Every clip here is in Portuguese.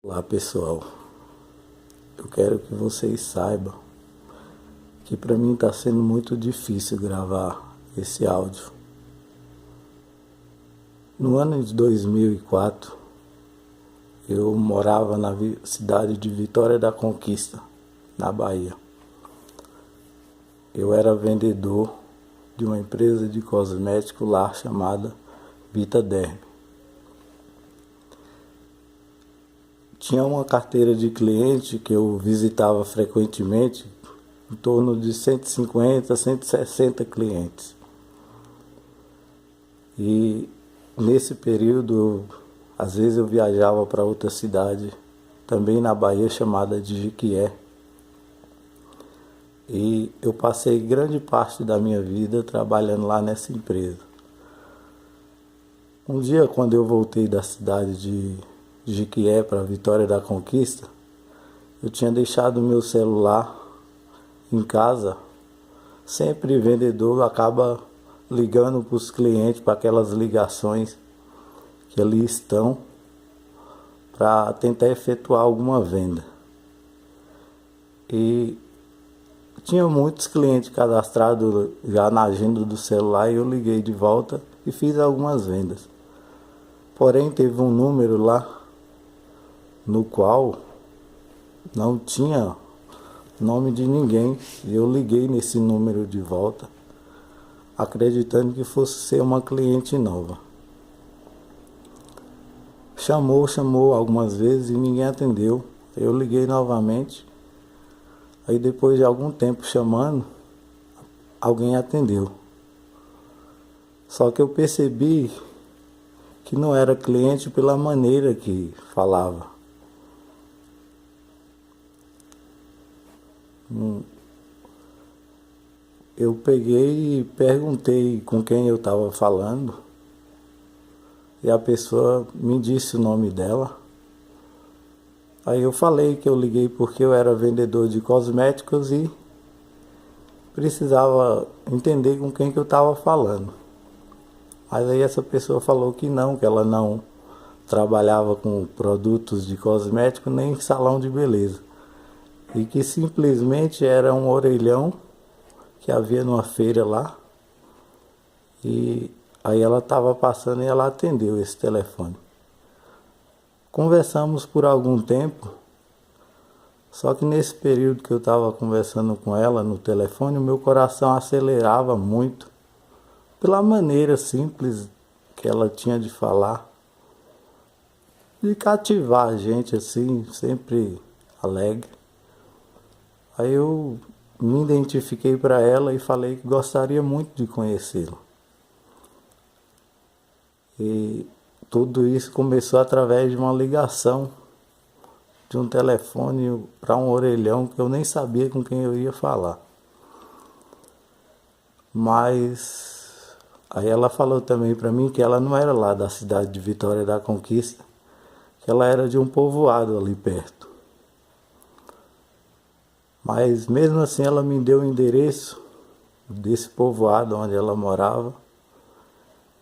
Olá pessoal, eu quero que vocês saibam que para mim está sendo muito difícil gravar esse áudio. No ano de 2004, eu morava na cidade de Vitória da Conquista, na Bahia. Eu era vendedor de uma empresa de cosmético lá chamada Vitaderm. Tinha uma carteira de cliente que eu visitava frequentemente, em torno de 150, 160 clientes. E nesse período, às vezes eu viajava para outra cidade, também na Bahia, chamada de Jequié. E eu passei grande parte da minha vida trabalhando lá nessa empresa. Um dia, quando eu voltei da cidade de Jequié para Vitória da Conquista, eu tinha deixado meu celular em casa. Sempre vendedor acaba ligando para os clientes, para aquelas ligações que ali estão, para tentar efetuar alguma venda. E tinha muitos clientes cadastrados já na agenda do celular e eu liguei de volta e fiz algumas vendas. Porém, teve um número lá no qual não tinha nome de ninguém e eu liguei nesse número de volta, acreditando que fosse ser uma cliente nova. Chamou algumas vezes e ninguém atendeu. Eu liguei novamente. Aí depois de algum tempo chamando, alguém atendeu. Só que eu percebi que não era cliente pela maneira que falava. Eu peguei e perguntei com quem eu estava falando e a pessoa me disse o nome dela. Aí eu falei que eu liguei porque eu era vendedor de cosméticos e precisava entender com quem que eu estava falando. Mas aí essa pessoa falou que ela não trabalhava com produtos de cosmético nem em salão de beleza. E que simplesmente era um orelhão que havia numa feira lá. E aí ela estava passando e ela atendeu esse telefone. Conversamos por algum tempo, só que nesse período que eu estava conversando com ela no telefone, o meu coração acelerava muito, pela maneira simples que ela tinha de falar, de cativar a gente assim, sempre alegre. Aí eu me identifiquei para ela e falei que gostaria muito de conhecê-la. E tudo isso começou através de uma ligação de um telefone para um orelhão que eu nem sabia com quem eu ia falar. Mas aí ela falou também para mim que ela não era lá da cidade de Vitória da Conquista, que ela era de um povoado ali perto. Mas mesmo assim ela me deu o endereço desse povoado onde ela morava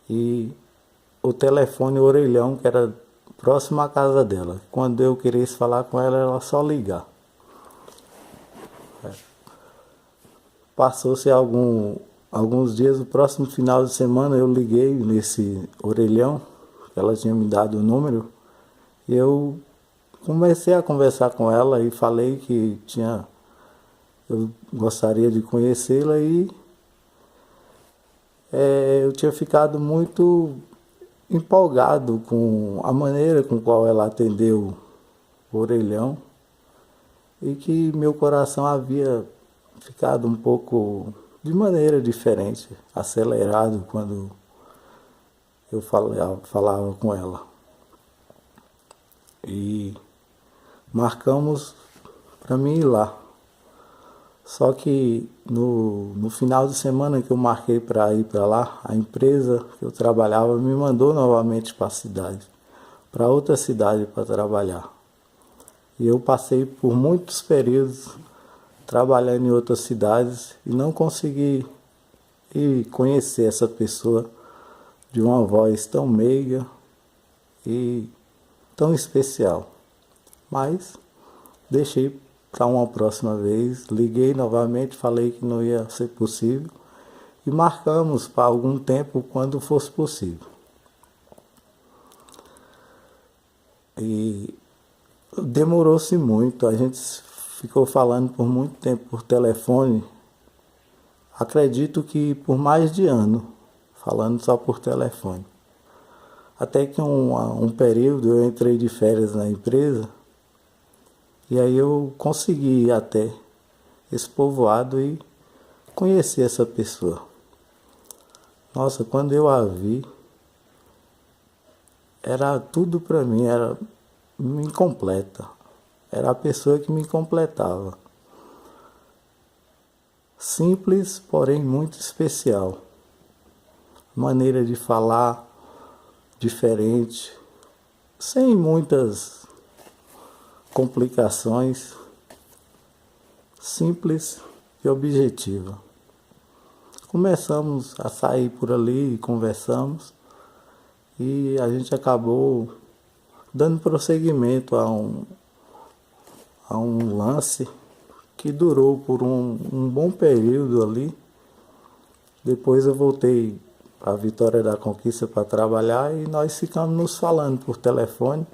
e o telefone orelhão que era próximo à casa dela. Quando eu quisesse falar com ela, era só ligar. Passou-se alguns dias, o próximo final de semana eu liguei nesse orelhão, ela tinha me dado o número, e eu comecei a conversar com ela e falei que eu gostaria de conhecê-la e eu tinha ficado muito empolgado com a maneira com qual ela atendeu o orelhão e que meu coração havia ficado um pouco de maneira diferente, acelerado quando eu falava com ela. E marcamos para mim ir lá. Só que no final de semana que eu marquei para ir para lá, a empresa que eu trabalhava me mandou novamente para a cidade, para outra cidade para trabalhar. E eu passei por muitos períodos trabalhando em outras cidades e não consegui ir conhecer essa pessoa de uma voz tão meiga e tão especial. mas deixei para uma próxima vez. Liguei novamente, falei que não ia ser possível e marcamos para algum tempo quando fosse possível. E demorou-se muito, a gente ficou falando por muito tempo por telefone, acredito que por mais de ano, falando só por telefone. Até que um período eu entrei de férias na empresa e aí eu consegui ir até esse povoado e conhecer essa pessoa. Nossa, quando eu a vi, era tudo para mim, era incompleta. Era a pessoa que me completava. Simples, porém muito especial. Maneira de falar diferente, sem muitas complicações, simples e objetiva. Começamos a sair por ali e conversamos e a gente acabou dando prosseguimento a um lance que durou por um bom período ali. Depois eu voltei para a Vitória da Conquista para trabalhar e nós ficamos nos falando por telefone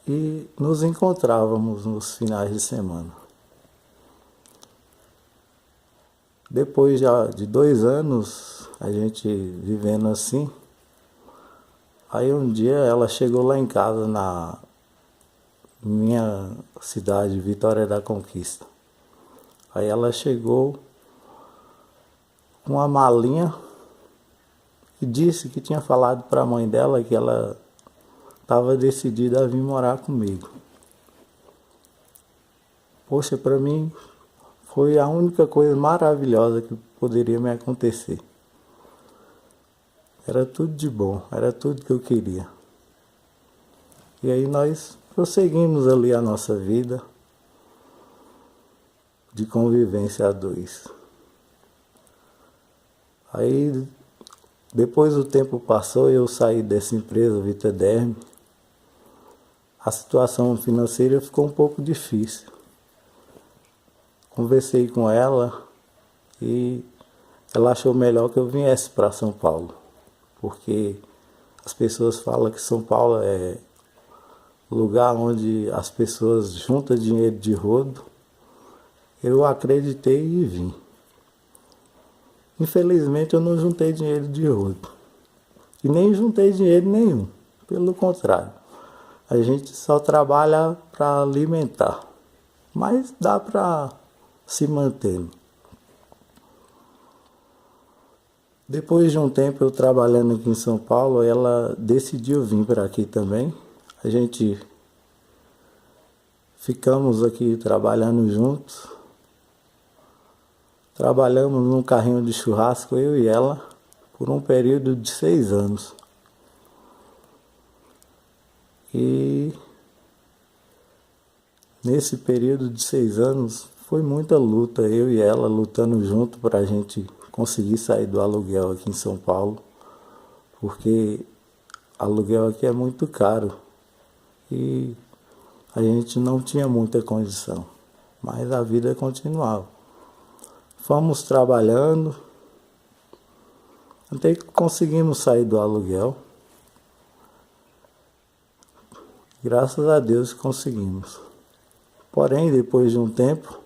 e nos encontrávamos nos finais de semana. Depois já de 2 anos a gente vivendo assim, aí um dia ela chegou lá em casa na minha cidade, Vitória da Conquista. Aí ela chegou com uma malinha e disse que tinha falado para a mãe dela que ela estava decidida a vir morar comigo. Poxa, para mim foi a única coisa maravilhosa que poderia me acontecer. Era tudo de bom, era tudo que eu queria. E aí nós prosseguimos ali a nossa vida de convivência a 2. Aí depois o tempo passou e eu saí dessa empresa, Vitederm. A situação financeira ficou um pouco difícil. Conversei com ela e ela achou melhor que eu viesse para São Paulo, porque as pessoas falam que São Paulo é lugar onde as pessoas juntam dinheiro de rodo. Eu acreditei e vim. Infelizmente eu não juntei dinheiro de rodo. E nem juntei dinheiro nenhum. Pelo contrário. A gente só trabalha para alimentar. Mas dá para se manter. Depois de um tempo eu trabalhando aqui em São Paulo, ela decidiu vir para aqui também. A gente ficamos aqui trabalhando juntos. Trabalhamos num carrinho de churrasco, eu e ela, por um período de 6 anos. E nesse período de 6 anos foi muita luta, eu e ela lutando junto para a gente conseguir sair do aluguel aqui em São Paulo, porque aluguel aqui é muito caro e a gente não tinha muita condição, mas a vida continuava. Fomos trabalhando, até que conseguimos sair do aluguel. Graças a Deus conseguimos. Porém, depois de um tempo,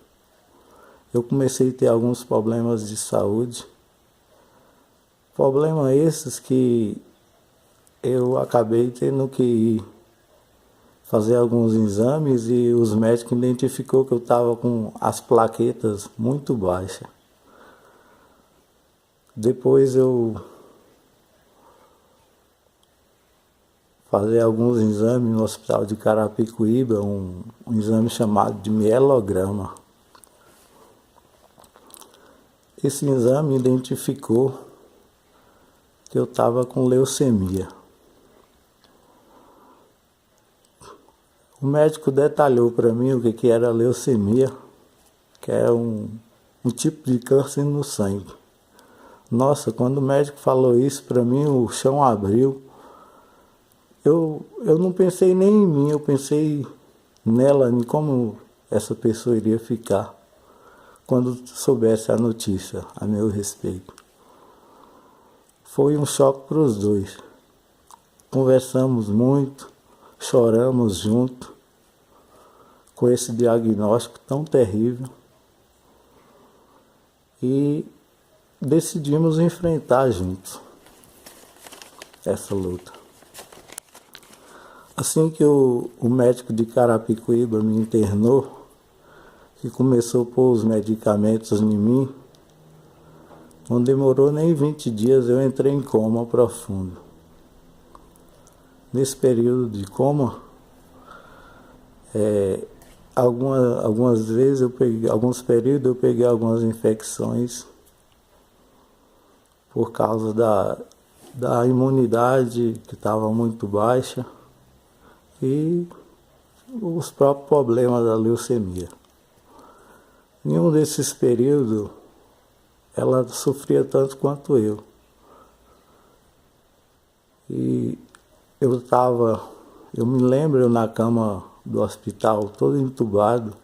eu comecei a ter alguns problemas de saúde. Problemas esses que eu acabei tendo que ir fazer alguns exames e os médicos identificou que eu estava com as plaquetas muito baixas. Depois eu fazer alguns exames no hospital de Carapicuíba, um exame chamado de mielograma. Esse exame identificou que eu estava com leucemia. O médico detalhou para mim o que era leucemia, que é um tipo de câncer no sangue. Nossa, quando o médico falou isso para mim, o chão abriu. Eu não pensei nem em mim, eu pensei nela em como essa pessoa iria ficar quando soubesse a notícia a meu respeito. Foi um choque para os dois. Conversamos muito, choramos junto com esse diagnóstico tão terrível e decidimos enfrentar juntos essa luta. Assim que o médico de Carapicuíba me internou, que começou a pôr os medicamentos em mim, não demorou nem 20 dias, eu entrei em coma profundo. Nesse período de coma, algumas vezes alguns períodos eu peguei algumas infecções por causa da imunidade que estava muito baixa e os próprios problemas da leucemia. Em um desses períodos, ela sofria tanto quanto eu. E eu me lembro na cama do hospital, todo entubado,